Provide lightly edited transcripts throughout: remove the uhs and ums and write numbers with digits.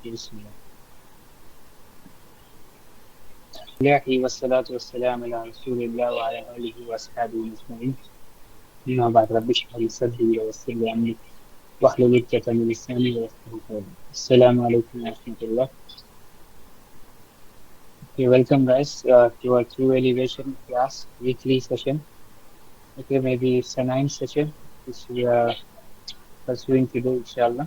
بسم الله والصلاة والسلام على رسول الله وعلى آله وأصحابه أجمعين. أما بعد رب اشرح لي صدري ويسر لي أمري واحلل عقدة من لساني يفقهوا قولي. السلام عليكم ورحمة الله. Okay, welcome guys to our True Elevation class weekly session. Okay, maybe it's a ninth session which we are pursuing today, inshallah.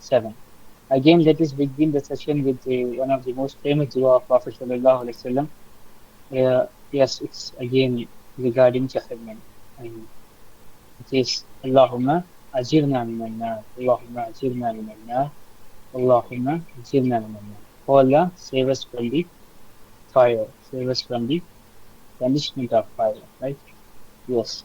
7. Again, let us begin the session with one of the most famous dua of Prophet sallallahu alaihi wasallam. Yes, it's again regarding Jahannam. And it is Allahumma ajirna minan nar, Allahumma ajirna minan nar, Allahumma ajirna minan nar. Oh Allah, save us from the fire, save us from the punishment of fire, right? Yes.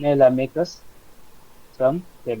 May Allah make us from them.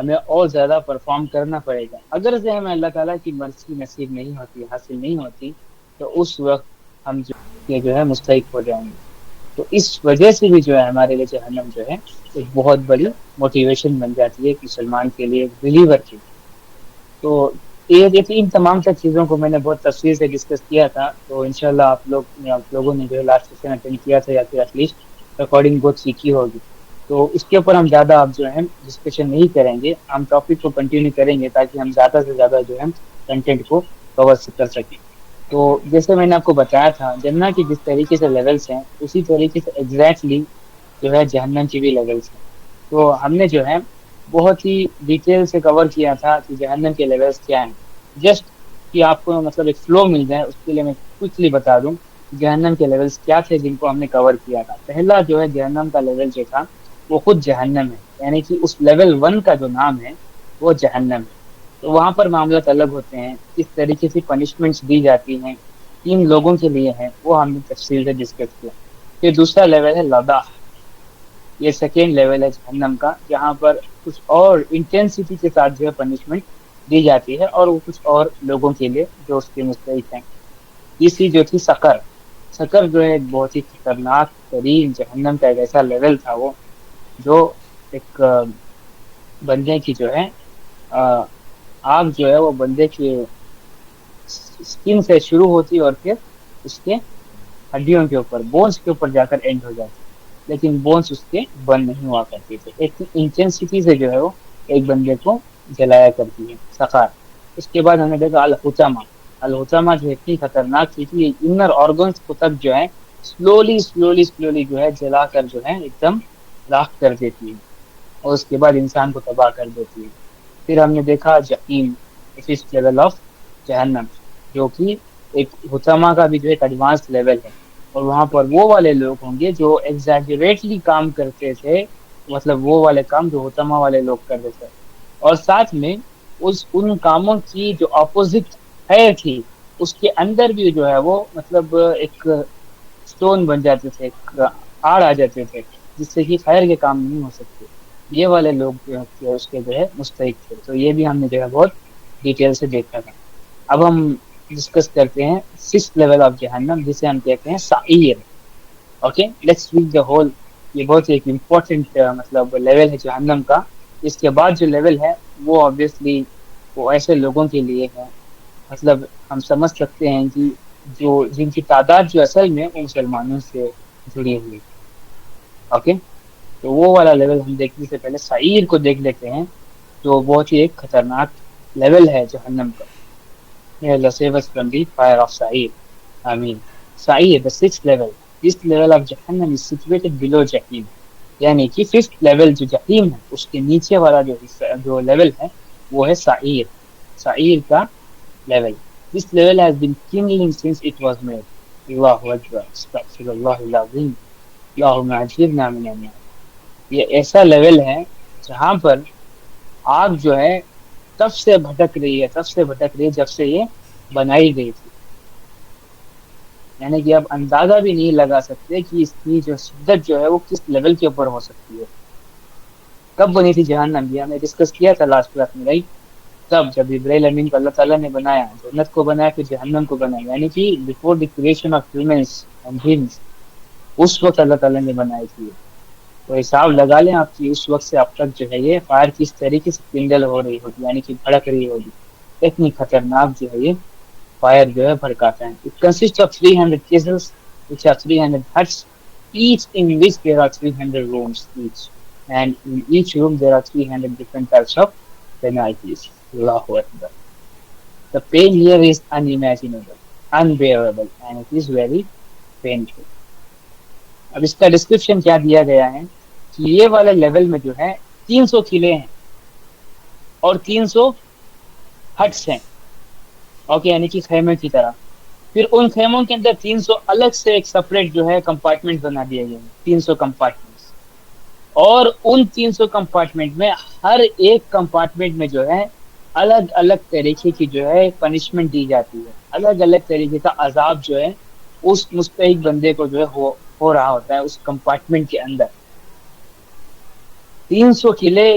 ہمیں اور زیادہ perform کرنا پڑے گا. اگر سے ہمیں اللہ تعالیٰ کی مرضی نصیب نہیں ہوتی، حاصل نہیں ہوتی، تو اس وقت ہم جو ہے مستحق ہو جائیں گے. تو اس وجہ سے بھی جو ہے ہمارے لیے جہنم جو ہے ایک بہت بڑی موٹیویشن بن جاتی ہے ایک مسلمان کے لیے، ایک بلیور کے لیے. تو یہ دیکھیے ان تمام تر چیزوں کو میں نے بہت تفصیل سے ڈسکس کیا تھا. تو انشاءاللہ آپ لوگوں نے جو ہے لاسٹ سیشن اٹینڈ کیا تھا یا پھر ایٹ لیسٹ ریکارڈنگ بہت سیکھی ہوگی. تو اس کے اوپر ہم زیادہ اب جو ہے ڈسکشن نہیں کریں گے، ہم ٹاپک کو کنٹینیو کریں گے تاکہ ہم زیادہ سے زیادہ جو ہے کنٹینٹ کو کور کر سکیں. تو جیسے میں نے آپ کو بتایا تھا جنت کی جس طریقے سے لیولس ہیں اسی طریقے سے ایگزیکٹلی جو ہے جہنم کی بھی لیولس ہیں. تو ہم نے جو ہے بہت ہی ڈیٹیل سے کور کیا تھا کہ جہنم کے لیولس کیا ہیں. جسٹ کہ آپ کو مطلب ایک فلو مل جائے اس کے لیے میں کوئکلی بتا دوں جہنم کے لیولس کیا تھے جن کو ہم نے کور کیا تھا. پہلا جو ہے جہنم کا لیول جو تھا وہ خود جہنم ہے، یعنی کہ اس لیول 1 کا جو نام ہے وہ جہنم ہے. تو وہاں پر معاملات الگ ہوتے ہیں، کس طریقے سے پنشمنٹس دی جاتی ہیں تین لوگوں کے لیے ہیں وہ ہم نے تفصیل سے ڈسکس کیا. پھر دوسرا لیول ہے لدہ، یہ سیکنڈ لیول ہے جہنم کا، جہاں پر کچھ اور انٹینسٹی کے ساتھ جو ہے پنشمنٹ دی جاتی ہے اور وہ کچھ اور لوگوں کے لیے جو اس کے مستحق ہیں. تیسری جو تھی سقر، سقر جو ہے ایک بہت ہی خطرناک ترین جہنم کا ایک ایسا لیول تھا وہ جو ایک بندے کی جو ہے آگ جو ہے وہ بندے کی اسکن سے شروع ہوتی اور پھر اس کے ہڈیوں کے اوپر بونس کے اوپر جا کر اینڈ ہو جاتی، لیکن بونس اس کے بند نہیں ہوا کرتے تھے. ایک انٹینسٹی سے جو ہے وہ ایک بندے کو جلایا کرتی ہے سقار. اس کے بعد ہم نے دیکھا الحطامہ. الحطامہ جو اتنی خطرناک تھی کہ انر آرگنس کو تک جو ہے سلولی جو ہے جلا کر جو ہے ایک دم راکھ کر دیتی ہے اور اس کے بعد انسان کو تباہ کر دیتی ہے. پھر ہم نے دیکھا جحیم، ففتھ لیول آف جہنم، جو کہ ایک حطامہ کا بھی جو ایک ایڈوانس لیول ہے. اور وہاں پر وہ والے لوگ ہوں گے جو ایگزیجریٹلی کام کرتے تھے، مطلب وہ والے کام جو حطامہ والے لوگ کرتے تھے، اور ساتھ میں ان کاموں کی جو اپوزٹ ہے تھی اس کے اندر بھی جو ہے وہ مطلب ایک سٹون بن جاتے تھے، ایک آڑ آ جاتے تھے جس سے کہ خیر کے کام نہیں ہو سکتے. یہ والے لوگ جو ہے اس کے جو ہے مستحق تھے. تو یہ بھی ہم نے جو ہے بہت ڈیٹیل سے دیکھا تھا. اب ہم ڈسکس کرتے ہیں سکس لیول آف جہنم جسے ہم کہتے ہیں سعیر. Okay let's read the whole. یہ بہت ایک امپورٹنٹ مطلب لیول ہے جہنم کا. اس کے بعد جو لیول ہے وہ آبویسلی وہ ایسے لوگوں کے لیے ہے، مطلب ہم سمجھ سکتے ہیں کہ جن کی تعداد جو اصل میں مسلمانوں سے جڑی ہوئی. اوکے تو وہ والا لیول ہم دیکھنے سے پہلے سعیر کو دیکھ لیتے ہیں جو بہت ہی ایک خطرناک لیول ہے جہنم کا. May Allah save us from the fire of Sa'ir. Ameen. Sa'ir, the sixth level. This level of Jahannam is situated below Jahim. یعنی کہ ففتھ لیول جو جہیم ہے اس کے نیچے والا جو لیول ہے وہ ہے سعیر. سعیر کا level. This level has been kindling since it was made. Allahu Akbar. Astaghfirullah العظیم. اللہم اجرنا من النار. یہ ایسا لیول ہے جہاں پر آگ جو ہے تب سے بھٹک رہی ہے جب سے یہ بنائی گئی تھی. یعنی کہ اب اندازہ بھی نہیں لگا سکتے کہ اس کی جو شدت جو ہے وہ کس لیول کے اوپر ہو سکتی ہے. کب بنی تھی جہنم؟ بھی ہم نے ڈسکس کیا تھا لاسٹ کلاس میں، رائٹ؟ تب جب ابراہیل امین کو اللہ تعالیٰ نے بنایا، جنت کو بنایا، پھر جہنم کو بنایا، یعنی کہ before the creation of humans and جنس اس وقت اللہ تعالیٰ نے بنائی تھی. تو حساب لگا لیں آپ کی اس وقت سے اب تک جو ہے یہ فائر کس طریقے سے کنڈل ہو رہی ہوگی، یعنی کہ بھڑک رہی ہوگی. اتنی خطرناک جو ہے یہ فائر جو ہے بھڑکاتا ہے. It consists of 300 cases which are 300 huts, each in which there are 300 rooms each, and in each room there are 300 different types of penalties. Allahu Akbar. The pain here is unimaginable, unbearable, and it is very painful. اب اس کا description کیا دیا گیا ہے کہ یہ والے level میں جو ہے 300 قلعے ہیں اور 300 ہٹس ہیں. اوکے یعنی کہ خیمے کی طرح. پھر ان خیموں کے اندر 300 الگ سے ایک سپریٹ جو ہے کمپارٹمنٹ بنا دیے گئے ہیں، 300 کمپارٹمنٹس. اور ان 300 کمپارٹمنٹ میں ہر ایک کمپارٹمنٹ میں جو ہے الگ الگ طریقے کی جو ہے پنشمنٹ دی جاتی ہے، الگ الگ طریقے کا عذاب جو ہے اس مستحق بندے کو جو ہے ہو رہا ہوتا ہے اس کمپارٹمنٹ کے اندر. 300 قلعے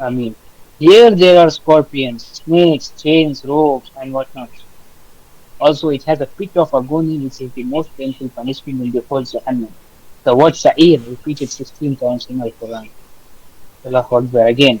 I mean, here there are scorpions, snakes, chains, ropes, and whatnot. Also, it has a pit of agony, which is the most painful punishment in the whole Jahannam. The word Sa'ir repeated 16 times in the Quran. Allahu Akbar again.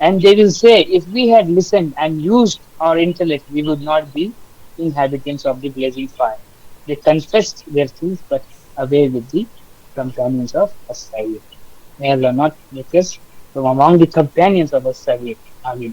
And they will say, if we had listened and used our intellect, we would not be inhabitants of the blazing fire. They confessed their sins, but away with the companions of as-Sa'ir. May Allah not make us from among the companions of as-Sa'ir. Amin.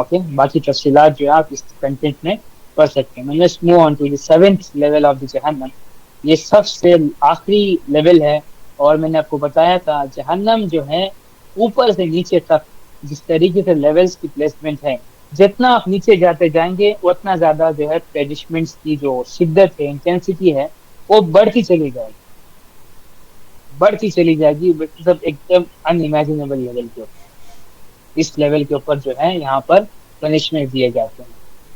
Okay باقی تفصیلات جو ہے آپ اس content میں پڑھ سکتے ہیں. Let's move on to the seventh level of the جہنم. یہ سب سے آخری لیول ہے. اور میں نے آپ کو بتایا تھا جہنم جو ہے اوپر سے نیچے تک جس طریقے سے لیولز کی پلیسمنٹ ہے, جتنا آپ نیچے جاتے جائیں گے اتنا زیادہ جو ہے پینشمنٹس کی جو شدت ہے, انٹینسٹی ہے, وہ بڑھتی چلی جائے گی, بڑھتی چلی جائے گی, سب ایک دم ان امیجنیبل لیول کے اوپر. اس لیول کے اوپر جو ہے یہاں پر پنشمنٹ دیے جاتے ہیں.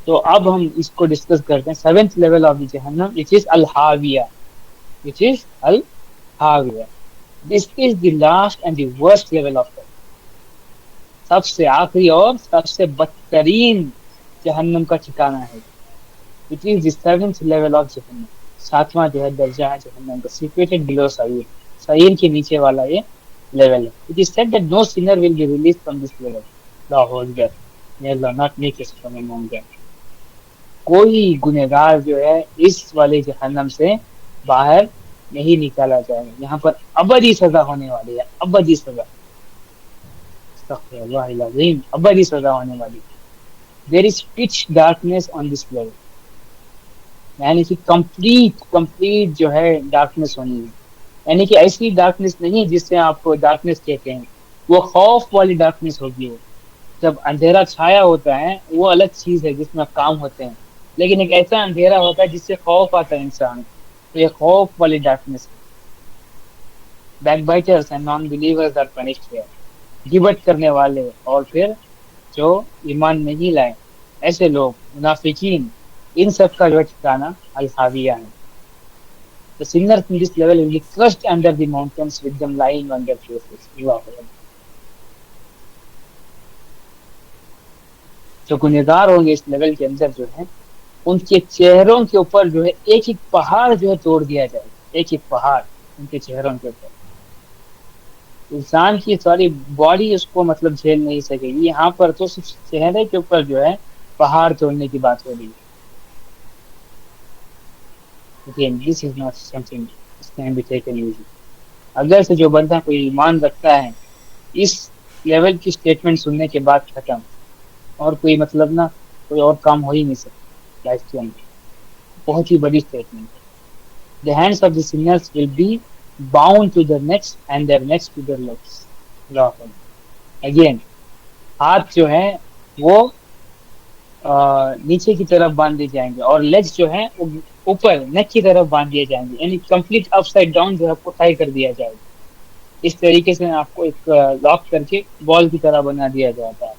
تو اب ہم اس کو ڈسکس کرتے ہیں. سیونتھ لیول آف دی جہنم وچ از الحاویہ, which is al-Hawiya. This is the last and the worst level of hell. سب سے آخری اور سب سے بدترین جہنم کا ٹھکانہ ہے. It is the seventh level of جہنم. ساتواں جو ہے درجہ ہے جہنم کا, situated below سعیر. سعیر کے نیچے والا یہ لیول ہے. It is said that no sinner will be released from this level. Allahu Akbar. May Allah not make us from among them. کوئی گنہگار جو ہے اس والے جہنم سے باہر نہیں نکالا جائے گا. یہاں پر ابدی سزا ہونے والی ہے, ابدی سزا, استغفر اللہ العظیم, ابدی سزا ہونے والی. There is pitch darkness on this level. یعنی کہ کمپلیٹ جو ہے ڈارکنیس ہونی ہے. یعنی کہ ایسی ڈارکنیس نہیں جس سے آپ کو ڈارکنیس کہتے ہیں, وہ خوف والی ڈارکنیس ہوگی. وہ جب اندھیرا چھایا ہوتا ہے وہ الگ چیز ہے جس میں کام ہوتے ہیں, لیکن ایک ایسا اندھیرا ہوتا ہے جس سے خوف آتا ہے انسان, تو یہ خوف والی ڈارکنیس ہے. Back بائٹرز and non believers are punished hair. Gabd کرنے والے اور پھر جو ایمان نہیں لائے ایسے لوگ, منافقین, ان سب کا جو ٹھکانہ الحاویہ ہے. The sinners in this level will be crushed under the mountains with them lying on their faces. جو گنہگار ہوں گے اس لیول کے اندر جو ہے, ان کے چہروں کے اوپر جو ہے ایک ایک پہاڑ جو ہے توڑ دیا جائے, ایک ایک پہاڑ ان کے چہروں کے اوپر. انسان کی ساری باڈی اس کو مطلب جھیل نہیں سکے گی. یہاں پر تو صرف چہرے کے اوپر جو ہے پہاڑ توڑنے کی بات ہو رہی ہے. Again, this is not something that can be taken easy. اگر سے جو بندہ کوئی ایمان رکھتا ہے اس لیول کی سٹیٹمنٹ سننے کے بعد ختم, اور کوئی مطلب نہ کوئی اور کام ہو ہی نہیں سکتا لائف کے اندر. بہت ہی بڑی سٹیٹمنٹ ہے. The hands of the sinners will be bound to their necks and their necks to their legs. Again, ہاتھ جو ہے وہ نیچے کی طرف باندھ دیے جائیں گے, اور لیگز جو ہیں اوپر نیک کی طرف باندھ دیے جائیں گے. یعنی کمپلیٹ اپ سائڈ ڈاؤن جو ہے آپ کو ٹائی کر دیا جائے گا. اس طریقے سے آپ کو ایک لاک کر کے بال کی طرح بنا دیا جاتا ہے.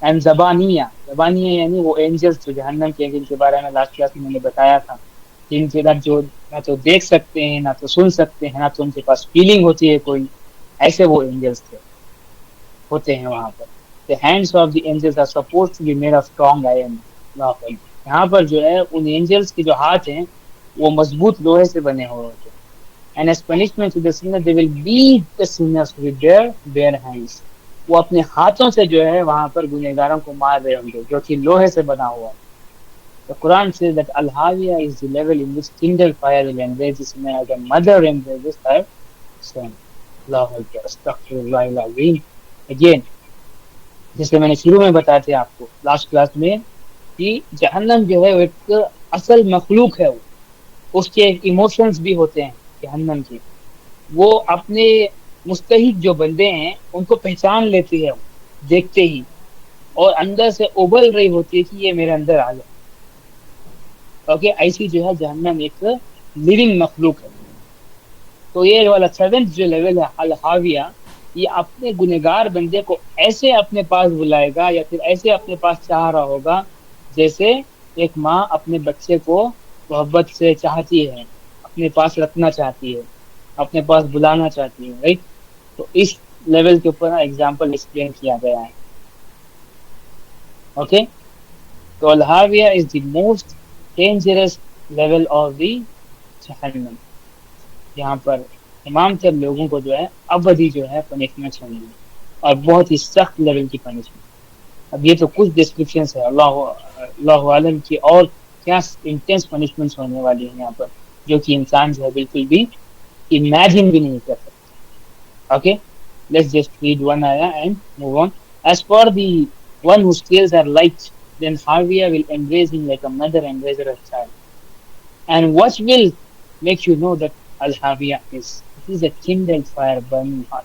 اینڈ زبانیہ یعنی وہ اینجلس جو جہنم کے, جن کے بارے میں لاسٹ کلاس میں نے بتایا تھا, جن کے نہ تو دیکھ سکتے ہیں, نہ تو سن سکتے ہیں, نہ تو ان کے پاس فیلنگ ہوتی ہے کوئی, ایسے وہ اینجلس ہوتے ہیں وہاں پر. The hands of the angels are supposed to be made of strong iron. یہاں پر جو ہے ان اینجلس کے جو ہاتھ ہیں وہ مضبوط لوہے سے بنے ہوئے ہوتے ہیں. And as punishment to the sinner, they will beat the sinners with their bare hands. وہ اپنے ہاتھوں سے جو ہے وہاں پر گنہگاروں کو مار رہے ہوں گے, جو کہ لوہے سے بنا ہوا ہے. The Quran says that Al-Hawiya is the level in which kindled fire will embrace the sinner as a mother embraces her son. Allahu Akbar, astaghfirullah al-azim. Again, جیسے میں نے شروع میں بتایا تھا آپ کو لاسٹ کلاس میں, کہ جہنم جو ہے وہ ایک اصل مخلوق ہے. اس کے ایموشنز بھی ہوتے ہیں جہنم کی. وہ اپنے مستحق جو بندے ہیں ان کو پہچان لیتی ہے دیکھتے ہی, اور اندر سے ابل رہی ہوتی ہے کہ یہ میرے اندر آ جائے. اوکے, ایسی جو ہے جہنم ایک لیونگ مخلوق ہے. تو یہ والا سیونتھ جو لیول ہے الحاویہ, یہ اپنے گنہگار بندے کو ایسے اپنے پاس بلائے گا یا پھر ایسے اپنے پاس چاہ رہا ہوگا جیسے ایک ماں اپنے بچے کو محبت سے چاہتی ہے, اپنے پاس رکھنا چاہتی ہے, اپنے پاس بلانا چاہتی ہے, رائٹ. تو اس لیول کے اوپر ایگزامپل ایکسپلین کیا گیا ہے. اوکے, تو الحاویہ is the most dangerous level of the جہنم. یہاں پر تمام تر لوگوں کو جو ہے ابدی جو ہے پنشمنٹ ہونی ہے, اور بہت ہی سخت لیول کی پنشمنٹ. اب یہ تو کچھ ڈسکرپشن ہے, اللہ عالم کی اور کیا انٹینس پنشمنٹس ہونے والی ہیں یہاں پر, جو کہ انسان جو ہے بالکل بھی امیجن بھی نہیں کر سکتا. Okay, let's just read one آیا and move on. As far as One whose scales are light, then Harvia will embrace him like a mother embraces a child. And what will make you know that Al-Havia is? It is a kindled fire burning hot.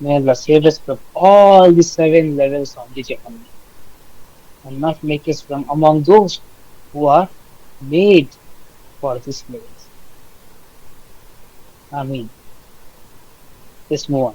May Allah save us from all the 7 levels of the Jahannam and not make us from among those who are made for this levels. Ameen. Let's move on.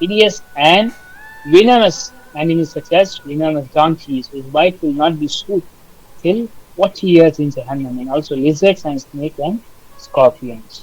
hideous and venomous animals such as venomous donkeys whose bite will not be soothed till 40 years in Jahannam, and also lizards and snakes and scorpions.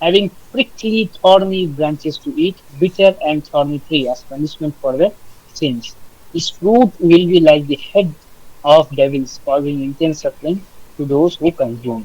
having prickly thorny branches to eat, bitter and thorny tree as punishment for their sins. Its fruit will be like the head of devils, causing intense suffering to those who consume.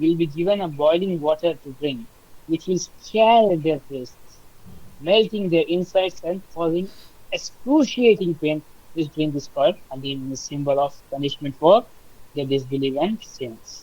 will be given a boiling water to drink, which will scald their faces, melting their insides and causing excruciating pain. This drink is called Hamim, a symbol of punishment for their disbelief and sins.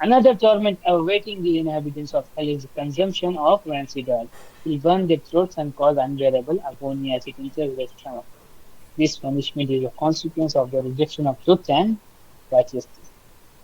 Another torment awaiting the inhabitants of hell is the consumption of rancid oil. It will burn their throats and cause unbearable agony as it enters their stomach. This punishment is a consequence of the rejection of truth and righteousness.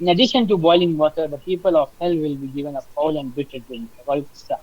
In addition to boiling water, the people of hell will be given a foul and bitter drink called ghasaq.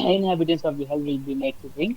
inhabitants of the hell will be made to drink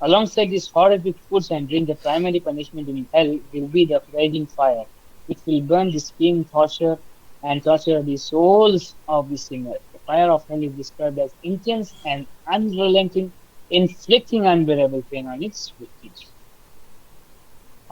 Alongside these horrific foods and drink, the primary punishment in hell will be the raging fire. It will burn the skin, torture and torture the souls of the sinner. The fire of hell is described as intense and unrelenting, inflicting unbearable pain on its victims.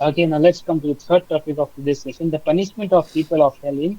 Okay, now let's come to the third topic of this session. The punishment of people of hell in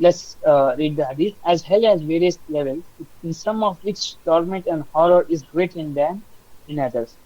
Let's read the hadith. As hell has various levels, in some of which torment and horror is greater than in others.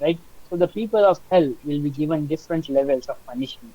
right? So the people of hell will be given different levels of punishment.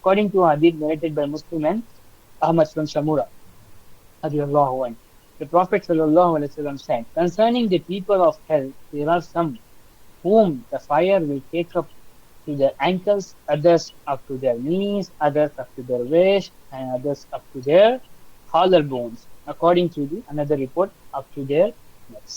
According to a hadith narrated by Muslim and Ahmad from Samura, radiyallahu anhu, the Prophet ﷺ said, concerning the people of hell, there are some whom the fire will take up to their ankles, others up to their knees, others up to their waist, and others up to their collarbones. According to another report, up to their necks.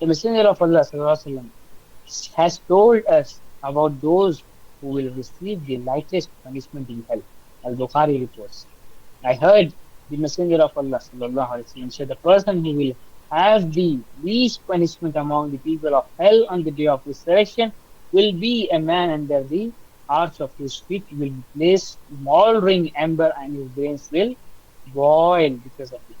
The Messenger of Allah sallallahu alaihi wasallam has told us about those who will receive the lightest punishment in hell. Al-Bukhari reports, I heard the Messenger of Allah sallallahu alaihi wasallam say, the person who will have the least punishment among the people of hell on the day of resurrection will be a man under the arch of his feet will place smoldering ember and his brains will boil because of it.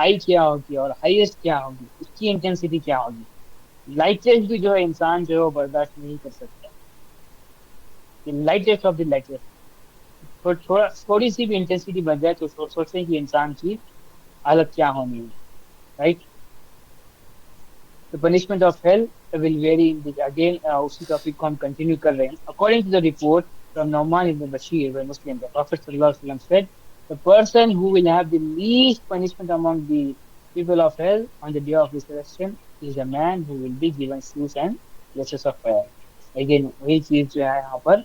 High کیا ہوگی اور highest کیا ہوگی، اس کی intensity کیا ہوگی. لائٹیسٹ بھی جو ہے انسان جو ہے وہ برداشت نہیں کر سکتا. لائٹیسٹ آف دی لائٹیسٹ، تھوڑی سی بھی انٹینسٹی بن جائے تو سوچتے ہیں کہ انسان کی حالت کیا ہونی ہے. Right. The punishment of hell will vary in the again اسی ٹاپک کو ہم کنٹینیو کر رہے ہیں. According to the report from Nu'man ibn Bashir by Muslim, the Prophet sallallahu alaihi wasallam said, the person who will have the least punishment among the people of hell on the day of resurrection is a man who will be given shoes and laces of fire. Again وہی چیز جو ہے یہاں پر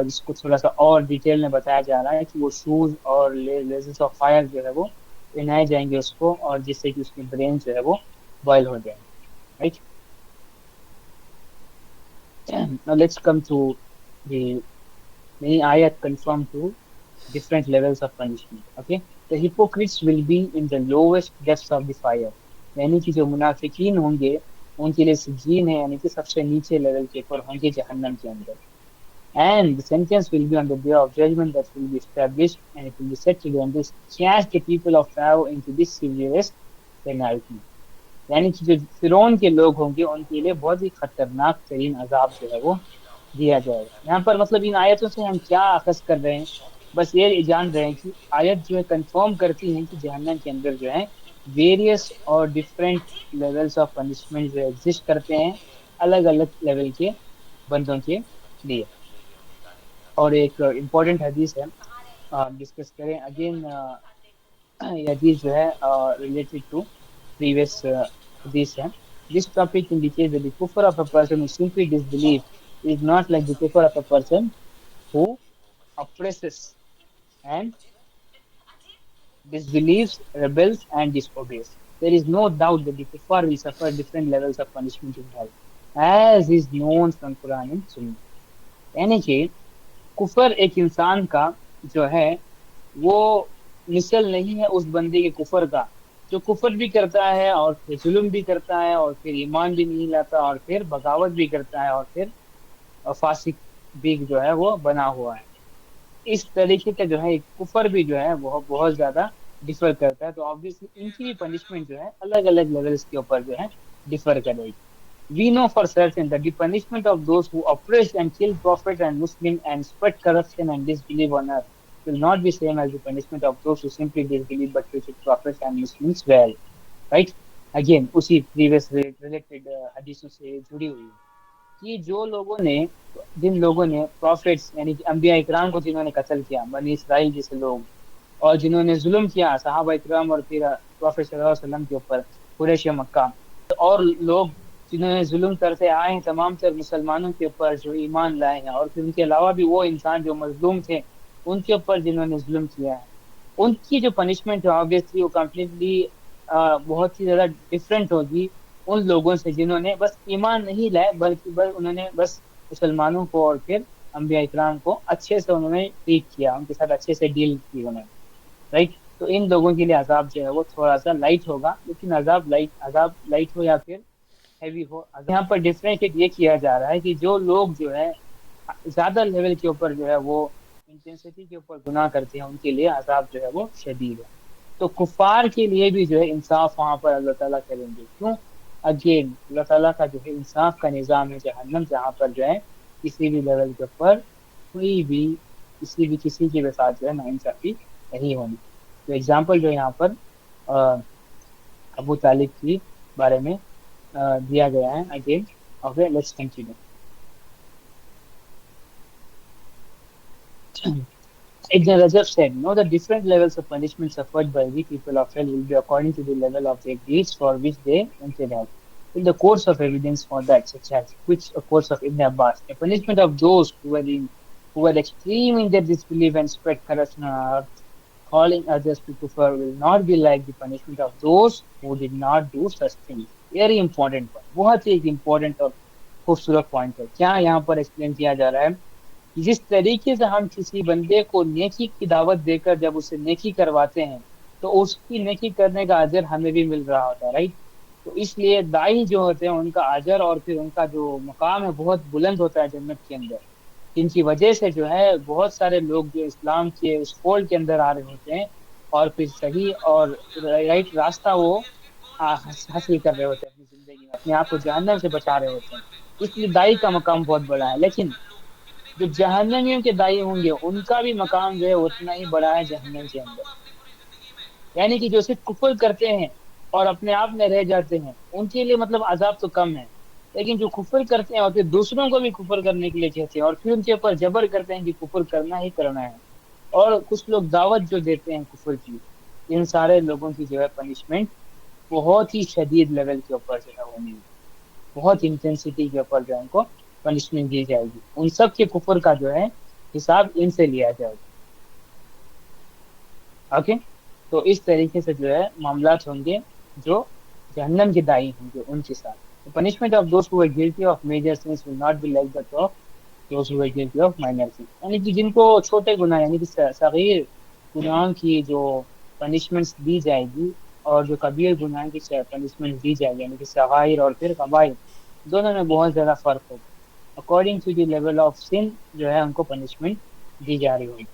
جس کو تھوڑا سا اور ڈیٹیل میں بتایا جا رہا ہے کہ وہ شوز اور لیسز آف فائر جو ہے وہ پہنائے جائیں گے اس کو، اور جس سے کہ اس کی برین جو ہے وہ بوائل ہو جائے. Right. Now let's come to the many ayat confirm to different levels of punishment. Okay. The hypocrites will be in the lowest depths of the fire. یعنی کہ جو منافقین ہوں گے ان کے لیے سجین ہے، یعنی کہ سب سے نیچے لیول کے اوپر ہوں گے جہنم کے اندر. And the sentence will be on the day of judgment that will be established, and it will be said to them, this cast the people of Pharaoh into this severest penalty. یعنی کہ جو فرعون کے لوگ ہوں گے ان کے لیے بہت ہی خطرناک ترین عذاب جو ہے وہ دیا جائے گا. یہاں پر مطلب ان آیتوں سے ہم کیا اخذ کر رہے ہیں، بس یہ جان رہے ہیں کہ آیت جو ہے کنفرم کرتی ہیں کہ جہنم کے اندر جو ہے ویریس اور ڈفرینٹ لیولس آف پنشمنٹ جو ایگزسٹ کرتے ہیں الگ الگ لیول کے بندوں کے لیے. اور ایک امپورٹنٹ حدیث ہے ڈسکس کریں اگین. یہ حدیث جو ہے related to previous hadith hai. This topic indicates that the kufr of a person who simply disbelieves is not like the kufr of a person who oppresses and disbelieves, rebels and disobeys. There is no doubt that the kuffar will suffer different levels of punishment in hell, as is known from Quran and Sunnah. یعنی کہ کفر ایک انسان کا جو ہے وہ مثل نہیں ہے اس بندے کے کفر کا جو کفر بھی کرتا ہے اور پھر ظلم بھی کرتا ہے اور پھر ایمان بھی نہیں لاتا اور پھر بغاوت بھی کرتا ہے اور پھر فاسق بھی جو ہے وہ بنا ہوا ہے. اس طریقے کا جو ہے کفر بھی جو ہے وہ بہت زیادہ ڈفر کرتا ہے. تو آبویسلی ان کی بھی پنشمنٹ جو ہے الگ الگ لیولس کے اوپر جو ہے ڈفر کرے گی. We know for certain that the punishment of those who oppressed and killed prophets and Muslims and spread corruption and disbelief on earth will not be same as the punishment of those who simply disbelieve but treated prophets and Muslims well. Right? Again, اسی previous related حدیثوں سے جڑی ہوئی ہے کہ جو لوگوں نے جن لوگوں نے prophets یعنی کہ انبیاء اکرام کو جنہوں نے قتل کیا، بنی اسرائیل جیسے لوگ، اور جنہوں نے ظلم کیا صحابہ اکرام اور پھر پروفیٹ صلی اللہ علیہ وسلم کے اوپر قریش مکہ، اور لوگ جنہوں نے ظلم کرتے آئے ہیں تمام تر مسلمانوں کے اوپر جو ایمان لائے ہیں، اور پھر ان کے علاوہ بھی وہ انسان جو مظلوم تھے ان کے اوپر جنہوں نے ظلم کیا ہے، ان کی جو پنشمنٹ ہے آبویسلی وہ کمپلیٹلی بہت ہی زیادہ ڈفرینٹ ہوگی ان لوگوں سے جنہوں نے بس ایمان نہیں لائے بلکہ بس انہوں نے بس مسلمانوں کو اور پھر انبیاء اکرام کو اچھے سے انہوں نے ٹریٹ کیا، ان کے ساتھ اچھے سے ڈیل کی انہوں نے. رائٹ. تو ان لوگوں کے لیے عذاب جو ہے وہ تھوڑا سا لائٹ ہوگا، لیکن عذاب لائٹ ہو یا پھر ہیوی ہو، یہاں پر ڈفرینشیٹ یہ کیا جا رہا ہے کہ جو لوگ جو ہے زیادہ لیول کے اوپر جو ہے وہ انٹینسٹی کے اوپر گناہ کرتے ہیں ان کے لیے عذاب جو ہے وہ شدید ہے. تو کفار کے لیے بھی جو ہے انصاف وہاں پر اللہ تعالیٰ کریں گے. کیوں؟ اگین اللہ تعالیٰ کا جو ہے انصاف کا نظام ہے جہنم، جہاں پر جو ہے کسی بھی لیول کے اوپر کوئی بھی کسی کے ساتھ جو ہے ناانصافی نہیں ہونی. تو ایگزامپل جو یہاں پر ابو طالب کی بارے میں دیا گیا ہے. Again okay let's continue. Ibn Rajab said, no, the different levels of punishment suffered by the people of hell will be according to the level of their deeds for which they entered hell. In the course of evidence for that, such as which a course of Ibn Abbas, the punishment of those who were extreme in their disbelief and spread corruption on earth, calling others to kufr, will not be like the punishment of those who did not do such things. Very important point. بہت ہی ایک important اور خوبصورت point ہے. کیا یہاں پر explain کیا جا رہا ہے؟ جس طریقے سے ہم کسی بندے کو نیکی کی دعوت دے کر جب اسے نیکی کرواتے ہیں تو اس کی نیکی کرنے کا اجر ہمیں بھی مل رہا ہوتا ہے. رائٹ. تو اس لیے داعی جو ہوتے ہیں ان کا اجر اور پھر ان کا جو مقام ہے بہت بلند ہوتا ہے جنت کے اندر، جن کی وجہ سے جو ہے بہت سارے لوگ جو اسلام کے اس فولڈ کے اندر آ رہے ہوتے ہیں اور پھر صحیح اور رائٹ راستہ وہ حاصل کر رہے ہوتے ہیں اپنی زندگی میں، اپنے آپ کو جہنم سے بچا رہے ہوتے ہیں. اس لیے دائی کا مقام بہت بڑا ہے. لیکن جو جہنمیوں کے دائی ہوں گے ان کا بھی مقام جو ہے اتنا ہی بڑا ہے جہنم کے اندر. یعنی کہ جو صرف کفر کرتے ہیں اور اپنے آپ میں رہ جاتے ہیں ان کے لیے مطلب عذاب تو کم ہے. لیکن جو کفر کرتے ہیں اور پھر دوسروں کو بھی کفر کرنے کے لیے کہتے ہیں اور پھر ان کے اوپر جبر کرتے ہیں کہ کفر کرنا ہی کرنا ہے، اور کچھ لوگ دعوت جو دیتے ہیں کفر کی، ان سارے لوگوں کی جو ہے پنشمنٹ بہت ہی شدید لیول کے اوپر جو ہے ہونی ہے. بہت انٹینسٹی کے اوپر جو ہے ان کو پنشمنٹ دی جائے گی. ان سب کے کفر کا جو ہے حساب ان سے لیا جائے گا. اوکے. تو اس طریقے سے جو ہے معاملات ہوں گے جو جہنم کے دائی ہوں گے ان کے ساتھ. Punishment of those who guilty of major sins will not be like that of those who guilty of minor sins. یعنی کہ جن کو چھوٹے گناہ یعنی کہ صغیر گناہوں کی جو پنشمنٹ دی جائے گی اور جو کبیر گناہ کی پنشمنٹ دی جائے گی یعنی کہ صغائر اور پھر کبائر، دونوں میں بہت زیادہ فرق ہوگا. According to the level of sin جو ہے ان کو پنشمنٹ دی جا رہی ہوگی.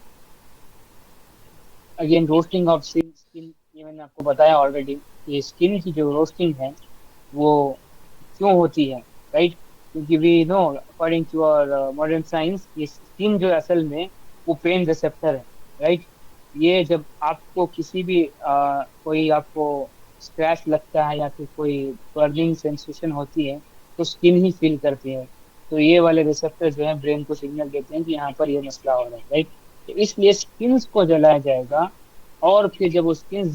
اگین روسٹنگ آف اسکن، یہ میں نے آپ کو بتایا آلریڈی. یہ اسکن کی جو روسٹنگ ہے وہ کیوں ہوتی ہے، رائٹ؟ کیونکہ وی نو اکارڈنگ ٹو اور ماڈرن سائنس یہ اسکن جو اصل میں وہ پین ریسپٹر ہے، رائٹ؟ یہ جب آپ کو کسی بھی کوئی آپ کو اسکریچ لگتا ہے یا پھر کوئی برننگ سینسیشن ہوتی ہے تو اسکن ہی فیل کرتی ہے. تو یہ والے ریسپٹر جو ہیں برین کو سگنل دیتے ہیں کہ یہاں پر یہ مسئلہ ہو رہا ہے، رائٹ؟ تو اس لیے اسکنس کو جلایا جائے گا اور پھر جب وہ اسکن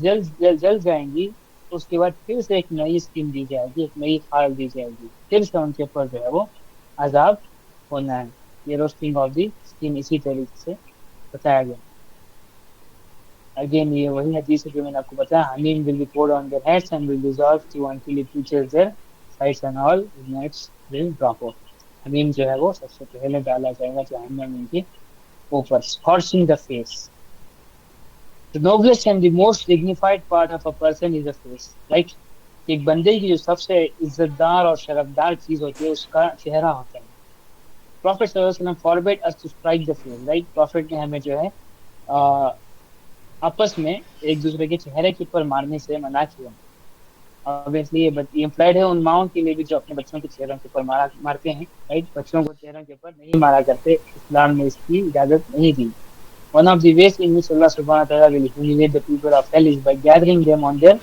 جل جائیں گی تو اس کے بعد پھر سے ایک نئی اسکن دی جائے گی، ایک نئی کھال دی جائے گی، پھر سے ان کے اوپر جو ہے وہ عذاب ہونا ہے. یہ روسٹنگ آف دی اسکن اسی طریقے سے بتایا گیا. اگین یہ وہی حدیث ہے جو میں نے آپ کو بتایا، حمیم will be poured on their heads and will dissolve to until it reaches their sides and all nights will drop off. حمیم جو ہے وہ سب سے پہلے ڈالا جائے گا جہنم میں کے اوپر. scorching the face. The noblest and the most dignified part of a person is the face, right? ایک بندے کی جو سب سے عزت دار اور شرفدار چیز ہوتی ہے اس کا چہرہ ہوتا ہے. Prophet صلی اللہ علیہ وسلم forbade us to strike the face, right? Prophet نے ہمیں جو ہے آپس میں ایک دوسرے کے چہرے کے اوپر مارنے سے منع کیا. obviously یہ امپلائڈ ہے ان ماؤں کے لیے بھی جو اپنے بچوں کے چہروں کے اوپر مارتے ہیں، رائٹ؟ بچوں کو چہروں کے اوپر نہیں مارا کرتے، اسلام نے اس کی اجازت نہیں دی. One of the ways in which Allah subhanahu wa ta'ala will humiliate the people of hell is by gathering them on their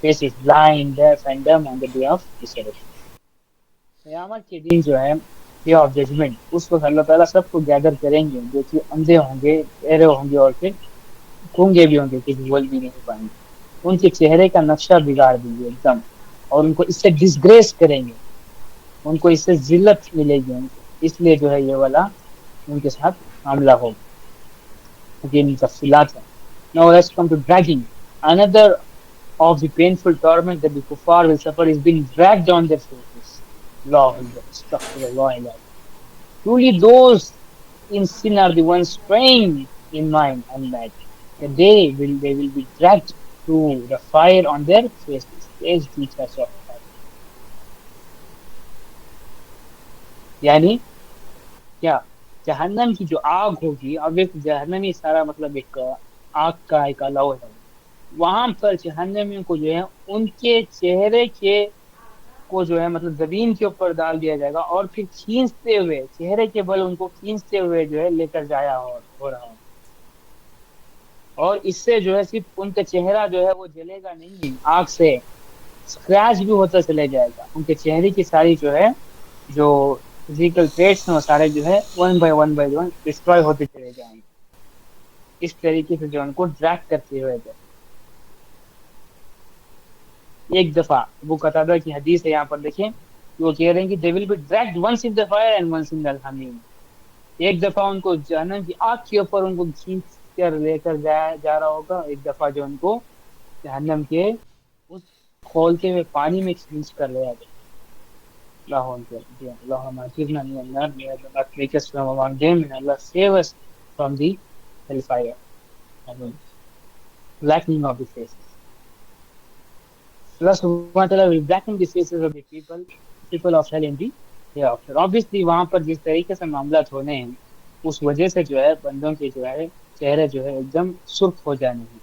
faces, blind, deaf and dumb on the day of resurrection. قیامت کے دن جو ہے day of judgment, اس وقت اللہ تعالیٰ سب کو گیدر کریں گے جو کہ اندھے ہوں گے، بہرے ہوں گے اور پھر گونگے بھی ہوں گے کہ بول بھی نہیں پائیں گے. ان کے چہرے کا نقشہ بگاڑ دیں گے ایک دم، اور ان کو اس سے ڈسگریس کریں گے، ان کو اس سے ذلت ملے گی ان کو. اس لیے جو ہے یہ والا ان کے ساتھ معاملہ ہوگا. Again تفصیلات ہیں. Now let's come to dragging. Another of the painful torment that the kuffar will suffer is being dragged on their faces. Astaghfirullah. Truly those in sin are the ones straying in mind and mad. That they will be dragged through the fire on their faces. Face teachers of fire. یعنی کیا؟ جہنم کی جو آگ ہوگی، اب ایک جہنمی سارا مطلب ایک آگ کا ایک الاؤ ہے، وہاں پر جہنمیوں کو جو ہے ان کے چہرے کے کو جو ہے مطلب زمین کے اوپر ڈال دیا جائے گا اور پھر کھینچتے ہوئے چہرے کے بل ان کو کھینچتے ہوئے جو ہے لے کر جایا ہو رہا ہو. اور اس سے جو ہے صرف ان کا چہرہ جو ہے وہ جلے گا نہیں، آگ سے اسکریچ بھی ہوتا چلے جائے گا. ان کے چہرے کی ساری جو ہے جو فزیکل ٹریٹس ہیں وہ سارے جو ہے ون بائی ون ڈسٹروائے ہوتے چلے جائیں گے. اس طریقے سے جو ان کو ڈریگ کرتے ہوئے گئے. ایک دفعہ ابو قتادہ کی حدیث ہے، یہاں پر دیکھیں وہ کہہ رہے ہیں کہ they will be dragged once in the fire and once in the hamim. ایک دفعہ ان کو جہنم کی آگ کے اوپر ان کو کھینچ کر لے کر جا رہا ہوگا، ایک دفعہ جو ان کو جہنم کے اس کھولتے ہوئے پانی میں کھینچ کر لے جائے. اللهم اجرنا من النار، may Allah make us from among them, and Allah save us from the hellfire. Amen. Blackening of the faces. Allah subhanahu wa ta'ala will blacken the faces of the people of hell in the hereafter. Obviously وہاں پر جس طریقے سے معاملات ہونے ہیں اس وجہ سے جو ہے بندوں کے جو ہے چہرے جو ہے ایک دم سرخ ہو جانے ہیں.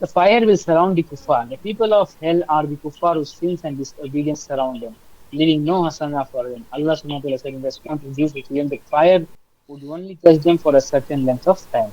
The fire will surround the kuffar. The people of hell are the kuffar whose sins and disobedience surround them, leaving no hasana for them. Allah subhanahu wa ta'ala said in response to Jews who claimed that fire would only touch them for a certain length of time.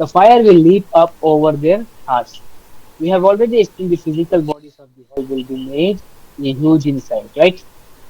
The fire will leap up over their hearts. We have already explained the physical bodies of the hell will be made a huge in size, right?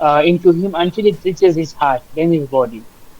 into him until it reaches his heart, then his body,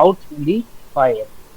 out in the fire,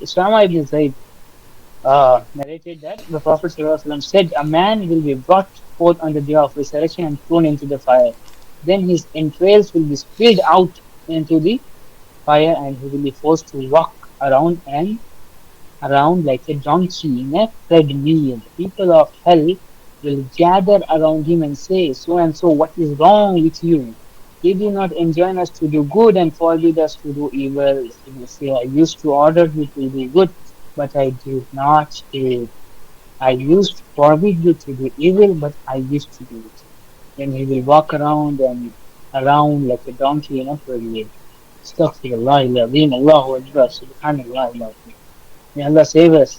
Usama ibn Zayd narrated that the Prophet ﷺ said, a man will be brought forth on the day of resurrection and thrown into the fire. Then his entrails will be spilled out into the fire and he will be forced to walk around and around like a donkey in a treadmill. The people of hell will gather around him and say, so and so, what is wrong with you? Did you not enjoin us to do good and forbid us to do evil? He will say, I used to order you to do good, but I did not do it. I used to forbid you to do evil, but I used to do it. Then he will walk around and around like a donkey in a treadmill. Astaghfirullah al-Azim, Allahu Akbar, Subhanallah al-Azim. May Allah save us.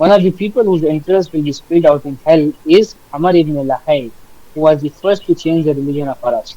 One of the people whose interest will be spilled out in hell is Amr ibn Lahai, who was the first to change the religion of Arabs.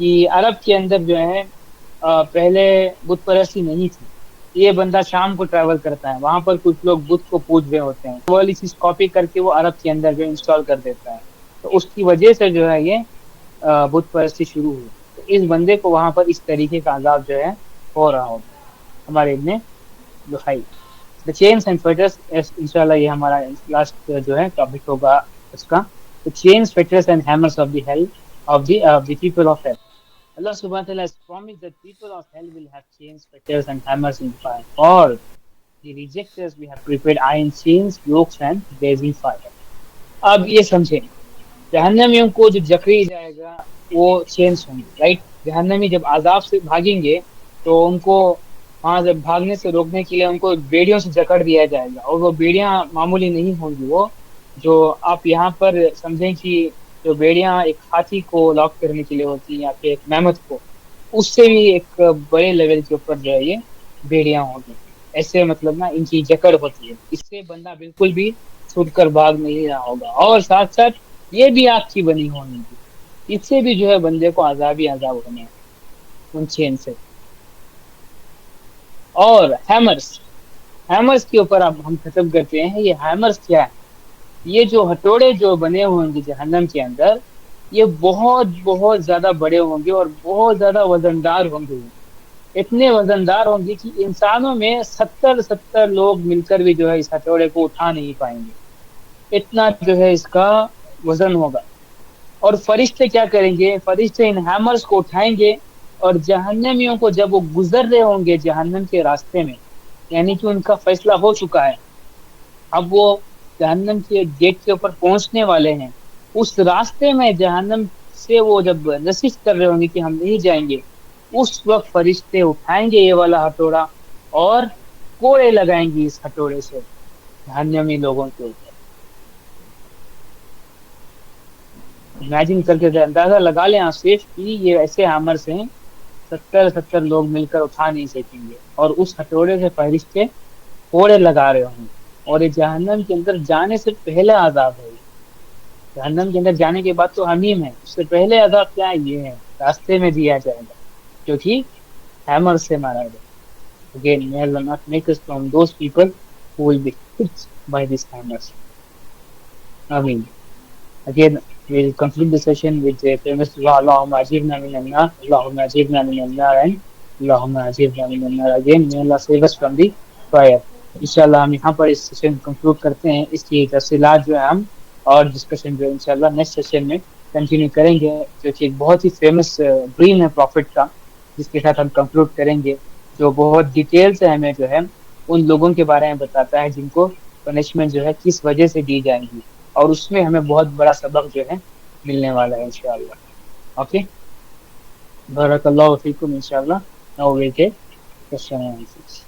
کہ عرب کے اندر جو ہے پہلے بت پرستی نہیں تھی. یہ بندہ شام کو ٹریول کرتا ہے، وہاں پر کچھ لوگ بت کو پوج رہے ہوتے ہیں، وہ والی چیز کاپی کر کے وہ عرب کے اندر جو انسٹال کر دیتا ہے. تو اس کی وجہ سے جو ہے یہ بت پرستی شروع ہوئی. تو اس بندے کو وہاں پر اس طریقے کا عذاب جو ہے ہو رہا ہوگا. ہمارے ابن لحی دا چینس اینڈ فیٹرس، انشاءاللہ یہ ہمارا لاسٹ جو ہے ٹاپک ہوگا اس کا. The chains, fetters, and hammers of the hell of the people of hell. Allah subhanahu wa ta'ala has promised that people of hell will have chains, fetters, and hammers in fire. For the rejectors we have prepared iron chains, yokes, and blazing fire. اب یہ سمجھیں، جہنمیوں کو جو جکڑی جائے گا وہ chances ہوں گے، رائٹ. جہنمی جب عذاب سے بھاگیں گے تو ان کو وہاں سے بھاگنے سے روکنے کے لیے ان کو بیڑیوں سے جکڑ دیا جائے گا. اور وہ بیڑیاں معمولی نہیں ہوں گی، وہ جو آپ یہاں پر سمجھیں کہ جو بیڑیاں ایک ہاتھی کو لاک کرنے کے لیے ہوتی ہیں یا پھر ایک میمت کو، اس سے بھی ایک بڑے لیول کے اوپر جو ہے یہ بیڑیاں ہوگی. ایسے مطلب نا ان کی جکڑ ہوتی ہے، اس سے بندہ بالکل بھی چھوٹ کر بھاگ نہیں رہا ہوگا. اور ساتھ ساتھ یہ بھی آگ کی بنی ہونی گی، اس سے بھی جو ہے بندے کو عذاب ہی عذاب ہونے ہیں ان چین سے. اور ہیمرس کے اوپر اب ہم ختم کرتے ہیں. یہ ہیمرس کیا ہے؟ یہ جو ہتھوڑے جو بنے ہوں گے جہنم کے اندر، یہ بہت بہت زیادہ بڑے ہوں گے اور بہت زیادہ وزندار ہوں گے. اتنے وزندار ہوں گے کہ انسانوں میں 70 لوگ مل کر بھی جو ہے اس ہتھوڑے کو اٹھا نہیں پائیں گے. اتنا جو ہے اس کا وزن ہوگا. اور فرشتے کیا کریں گے؟ فرشتے ان ہیمرز کو اٹھائیں گے اور جہنمیوں کو جب وہ گزر رہے ہوں گے جہنم کے راستے میں، یعنی کہ ان کا فیصلہ ہو چکا ہے، اب وہ جہنم کے گیٹ کے اوپر پہنچنے والے ہیں، اس راستے میں جہنم سے وہ جب نصیحت کر رہے ہوں گے کہ ہم نہیں جائیں گے، اس وقت فرشتے اٹھائیں گے یہ والا ہتھوڑا اور کوڑے لگائیں گے اس ہتھوڑے سے جہنمی لوگوں کے اوپر. امیجن کر کے اندازہ لگا لیں آپ صرف کہ یہ ایسے ہیمرز ہیں 70 لوگ مل کر اٹھا نہیں سکیں گے، اور اس ہتھوڑے سے فرشتے کوڑے لگا رہے ہوں گے. اور یہ جہنم کے اندر جانے سے پہلے عذاب ہے. جہنم کے اندر جانے کے بعد تو حمیم ہے، اس سے پہلے عذاب کیا ہے؟ یہ ہے راستے میں دیا جائے گا جو کہ ہیمر سے مارا جائے. Again, may Allah not make us from those people who will be hit by these hammers. Ameen. Again, we'll conclude the session with the famous dua, Allahumma ajirna min al-nar, Allahumma ajirna min al-nar, and Allahumma ajirna min al-nar. Again, may Allah save us from the fire. انشاءاللہ ہم یہاں پر اس session conclude کرتے ہیں. اس کی تفصیلات جو ہے ہم اور ڈسکشن جو ہے انشاءاللہ نیکسٹ سیشن میں کنٹینیو کریں گے، جو کہ ایک بہت ہی فیمس ڈریم ہے پروفٹ کا، جس کے ساتھ ہم کنکلوڈ کریں گے، جو بہت ڈیٹیل سے ہمیں جو ہے ان لوگوں کے بارے میں بتاتا ہے جن کو پنشمنٹ جو ہے کس وجہ سے دی جائیں گی، اور اس میں ہمیں بہت بڑا سبق جو ہے ملنے والا ہے انشاءاللہ. اوکے، بارک اللہ فیکم. انشاءاللہ now we'll take question and answers.